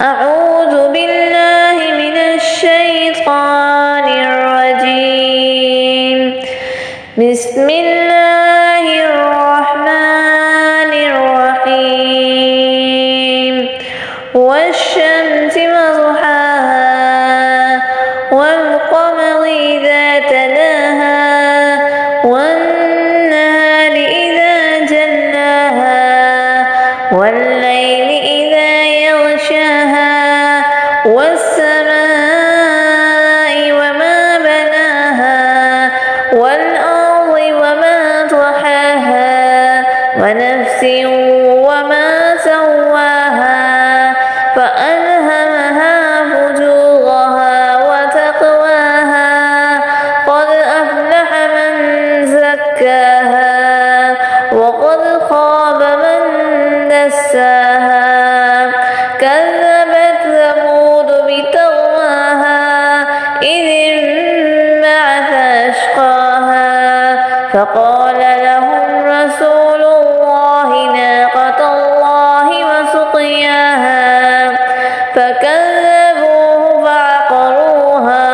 أعوذ بالله من الشيطان الرجيم. بسم الله الرحمن الرحيم. والشمس وضحاها والقمر إذا تلاها والنهار إذا جلاها والليل إذا يغشاها والسماء وما بناها والأرض وما طحاها ونفس وما سواها فألهمها فجورها وتقواها قد أفلح من زكاها وقد خاب من دساها كذبت ثمود بطغواها إذ انبعث أشقاها فقال لهم رسول الله ناقة الله وسقياها فكذبوه فعقروها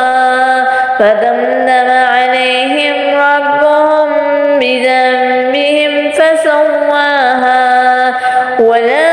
فدمدم عليهم ربهم بذنبهم فسواها ولا